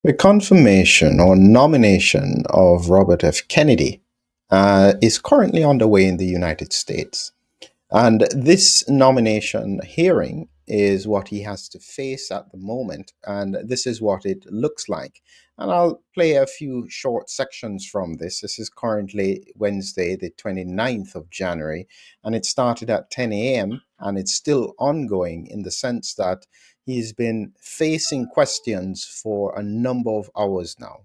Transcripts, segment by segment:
The confirmation or nomination of Robert F. Kennedy is currently underway in the United States. And this nomination hearing is what he has to face at the moment. And this is what it looks like. And I'll play a few short sections from this. This is currently Wednesday, the 29th of January, and it started at 10 a.m. and it's still ongoing in the sense that he's been facing questions for a number of hours now.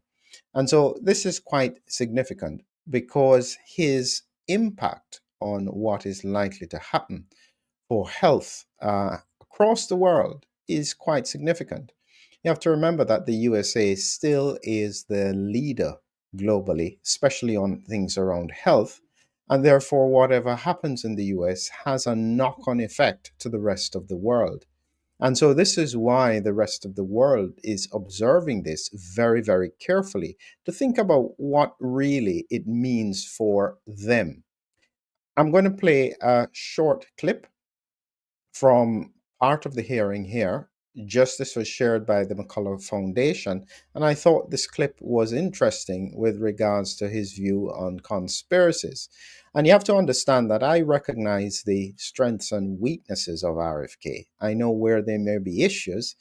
And so this is quite significant because his impact on what is likely to happen for health across the world is quite significant. You have to remember that the USA still is the leader globally, especially on things around health. And therefore, whatever happens in the US has a knock on effect to the rest of the world. And so, this is why the rest of the world is observing this very, very carefully to think about what really it means for them. I'm going to play a short clip from part of the hearing here. Justice was shared by the McCullough Foundation, and I thought this clip was interesting with regards to his view on conspiracies. And you have to understand that I recognize the strengths and weaknesses of RFK. I know where there may be issues,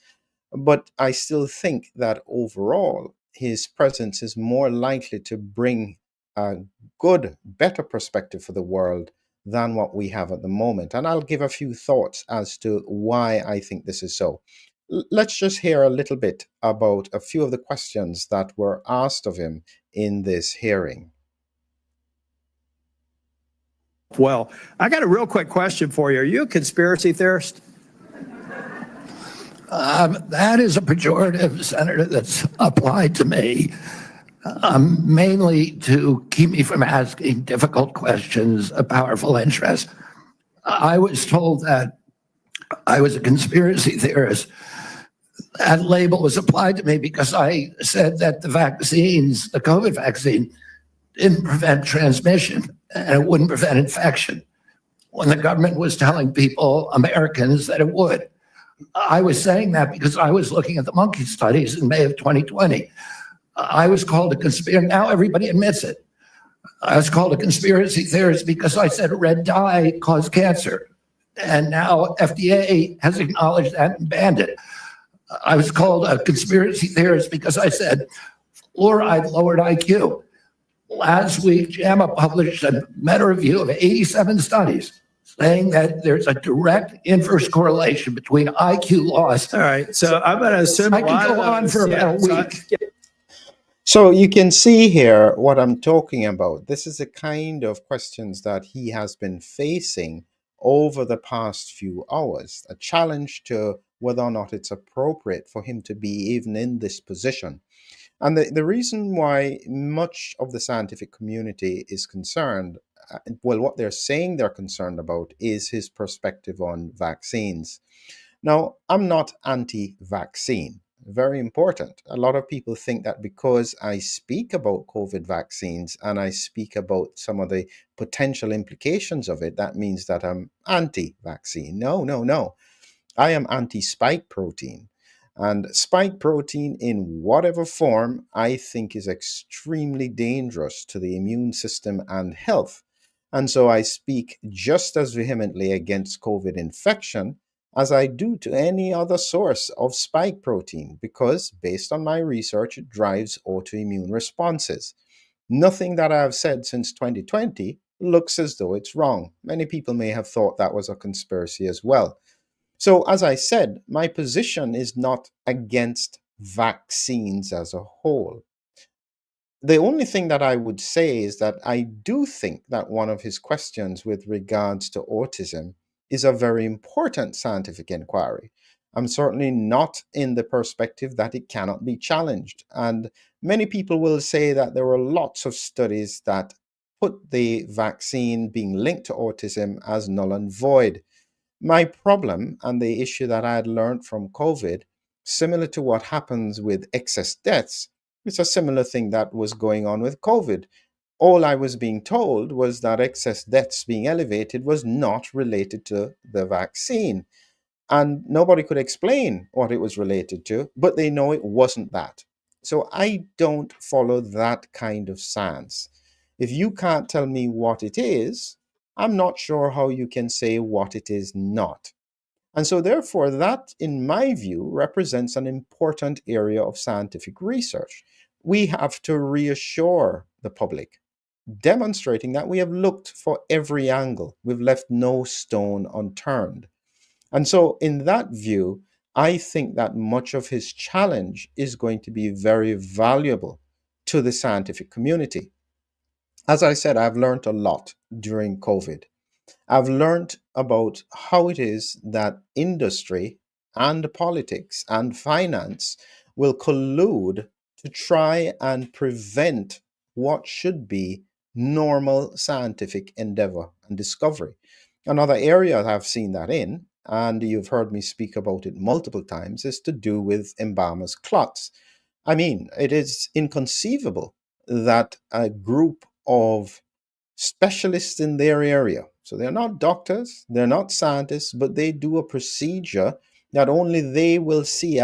but I still think that overall, his presence is more likely to bring a good, better perspective for the world than what we have at the moment. And I'll give a few thoughts as to why I think this is so. Let's just hear a little bit about a few of the questions that were asked of him in this hearing. Well, I got a real quick question for you. Are you a conspiracy theorist? That is a pejorative, Senator, that's applied to me, mainly to keep me from asking difficult questions of powerful interests. I was told that I was a conspiracy theorist. That label was applied to me because I said that the vaccines, the COVID vaccine, didn't prevent transmission and it wouldn't prevent infection, when the government was telling people, Americans, that it would. I was saying that because I was looking at the monkey studies in May of 2020. I was called a conspiracy. Now everybody admits it. I was called a conspiracy theorist because I said red dye caused cancer. And now FDA has acknowledged that and banned it. I was called a conspiracy theorist because I said fluoride lowered IQ. Last week, JAMA published a meta-review of 87 studies saying that there's a direct inverse correlation between IQ loss. All right, so I'm going to assume I can go on for about a week. So you can see here what I'm talking about. This is the kind of questions that he has been facing over the past few hours, a challenge to whether or not it's appropriate for him to be even in this position. And the reason why much of the scientific community is concerned, well, what they're saying they're concerned about is his perspective on vaccines. Now, I'm not anti vaccine. Very important. A lot of people think that because I speak about COVID vaccines and I speak about some of the potential implications of it, that means that I'm anti vaccine. No, no, no. I am anti spike protein. And spike protein, in whatever form, I think is extremely dangerous to the immune system and health. And so I speak just as vehemently against COVID infection as I do to any other source of spike protein, because based on my research, it drives autoimmune responses. Nothing that I have said since 2020 looks as though it's wrong. Many people may have thought that was a conspiracy as well. So, as I said, my position is not against vaccines as a whole. The only thing that I would say is that I do think that one of his questions with regards to autism is a very important scientific inquiry. I'm certainly not in the perspective that it cannot be challenged. And many people will say that there were lots of studies that put the vaccine being linked to autism as null and void. My problem and the issue that I had learned from COVID, similar to what happens with excess deaths, it's a similar thing that was going on with COVID. All I was being told was that excess deaths being elevated was not related to the vaccine. And nobody could explain what it was related to, but they know it wasn't that. So I don't follow that kind of science. If you can't tell me what it is, I'm not sure how you can say what it is not. And so, therefore, that, in my view, represents an important area of scientific research. We have to reassure the public, demonstrating that we have looked for every angle, we've left no stone unturned. And so, in that view, I think that much of his challenge is going to be very valuable to the scientific community. As I said, I've learned a lot during COVID. I've learned about how it is that industry and politics and finance will collude to try and prevent what should be normal scientific endeavor and discovery. Another area I've seen that in, and you've heard me speak about it multiple times, is to do with embalmers' clots. I mean, it is inconceivable that a group of specialists in their area. So they're not doctors, they're not scientists, but they do a procedure that only they will see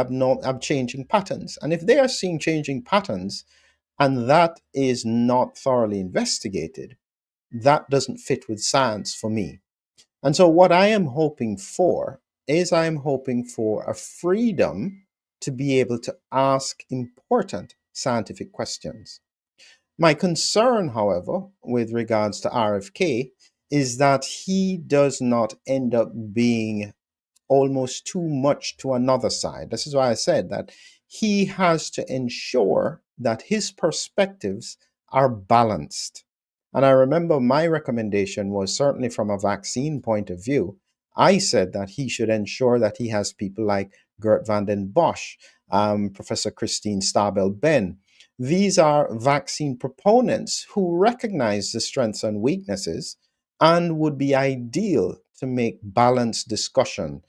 changing patterns. And if they are seeing changing patterns and that is not thoroughly investigated, that doesn't fit with science for me. And so what I am hoping for is I am hoping for a freedom to be able to ask important scientific questions. My concern, however, with regards to RFK is that he does not end up being almost too much to another side. This is why I said that he has to ensure that his perspectives are balanced. And I remember my recommendation was certainly from a vaccine point of view. I said that he should ensure that he has people like Gert van den Bosch, Professor Christine Stabel-Ben. These are vaccine proponents who recognize the strengths and weaknesses and would be ideal to make balanced discussion,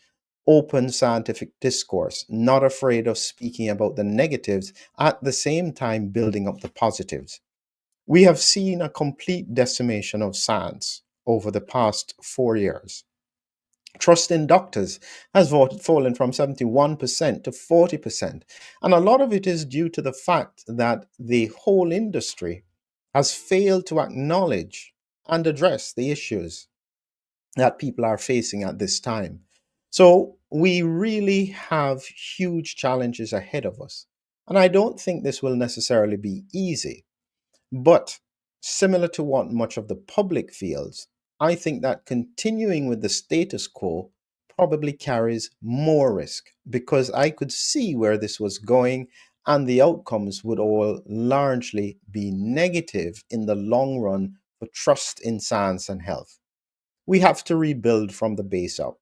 open scientific discourse, not afraid of speaking about the negatives, at the same time building up the positives. We have seen a complete decimation of science over the past 4 years. Trust in doctors has fallen from 71% to 40%. And a lot of it is due to the fact that the whole industry has failed to acknowledge and address the issues that people are facing at this time. So we really have huge challenges ahead of us. And I don't think this will necessarily be easy. But similar to what much of the public feels, I think that continuing with the status quo probably carries more risk because I could see where this was going and the outcomes would all largely be negative in the long run for trust in science and health. We have to rebuild from the base up.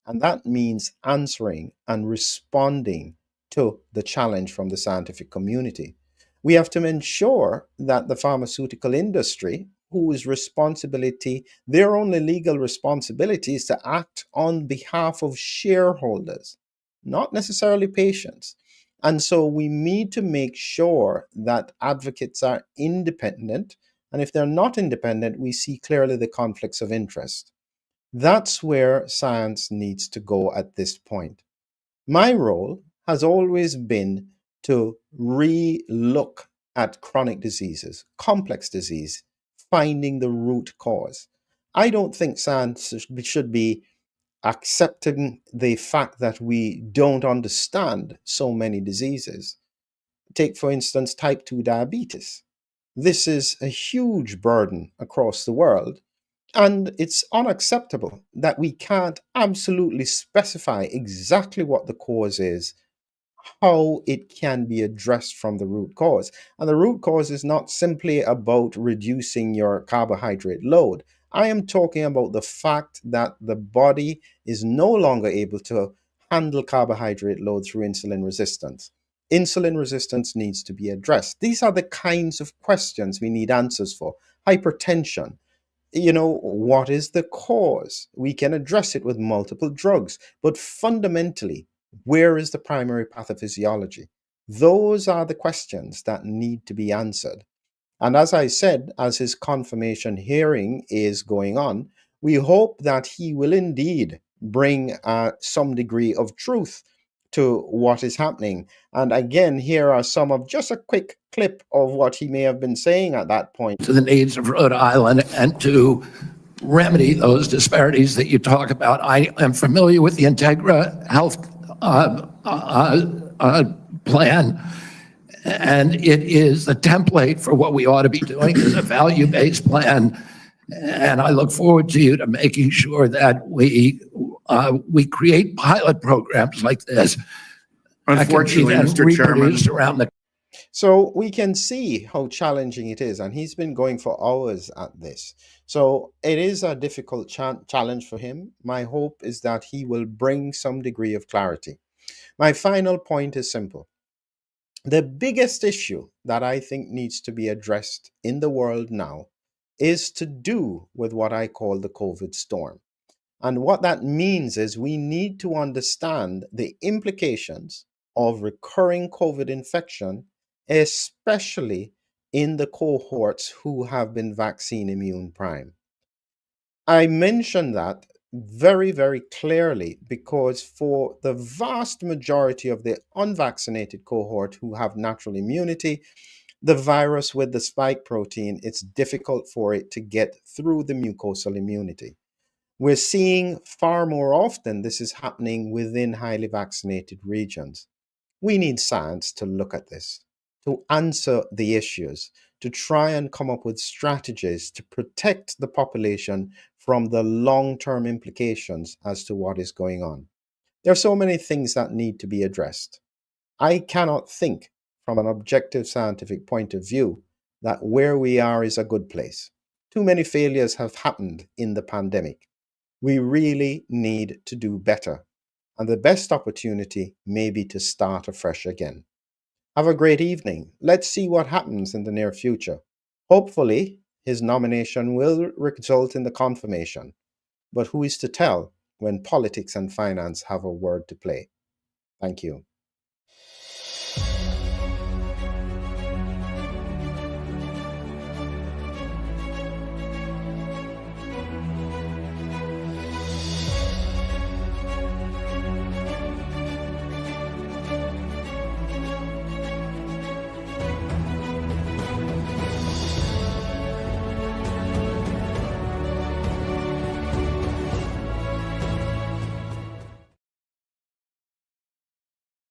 And that means answering and responding to the challenge from the scientific community. We have to ensure that the pharmaceutical industry, whose responsibility, their only legal responsibility is to act on behalf of shareholders, not necessarily patients. And so we need to make sure that advocates are independent. And if they're not independent, we see clearly the conflicts of interest. That's where science needs to go at this point. My role has always been to re-look at chronic diseases, complex disease, finding the root cause. I don't think science should be accepting the fact that we don't understand so many diseases. Take, for instance, type 2 diabetes. This is a huge burden across the world, and it's unacceptable that we can't absolutely specify exactly what the cause is, how it can be addressed from the root cause. And the root cause is not simply about reducing your carbohydrate load. I am talking about the fact that the body is no longer able to handle carbohydrate load through insulin resistance. Insulin resistance needs to be addressed. These are the kinds of questions we need answers for. Hypertension, what is the cause? We can address it with multiple drugs, but fundamentally, where is the primary pathophysiology? Those are the questions that need to be answered. And as I said, as his confirmation hearing is going on, we hope that he will indeed bring some degree of truth to what is happening. And again, here are some of just a quick clip of what he may have been saying at that point. To the needs of Rhode Island and to remedy those disparities that you talk about. I am familiar with the Integra Health plan, and it is the template for what we ought to be doing is a value-based plan. And I look forward to you to making sure that we create pilot programs like this. Unfortunately, Mr. Chairman, around the So we can see how challenging it is, and he's been going for hours at this. So it is a difficult challenge for him. My hope is that he will bring some degree of clarity. My final point is simple. The biggest issue that I think needs to be addressed in the world now is to do with what I call the COVID storm. And what that means is we need to understand the implications of recurring COVID infection, especially in the cohorts who have been vaccine immune prime. I mention that very, very clearly because for the vast majority of the unvaccinated cohort who have natural immunity, the virus with the spike protein, it's difficult for it to get through the mucosal immunity. We're seeing far more often this is happening within highly vaccinated regions. We need science to look at this, to answer the issues, to try and come up with strategies to protect the population from the long-term implications as to what is going on. There are so many things that need to be addressed. I cannot think from an objective scientific point of view that where we are is a good place. Too many failures have happened in the pandemic. We really need to do better, and the best opportunity may be to start afresh again. Have a great evening. Let's see what happens in the near future. Hopefully, his nomination will result in the confirmation, but who is to tell when politics and finance have a word to play? Thank you.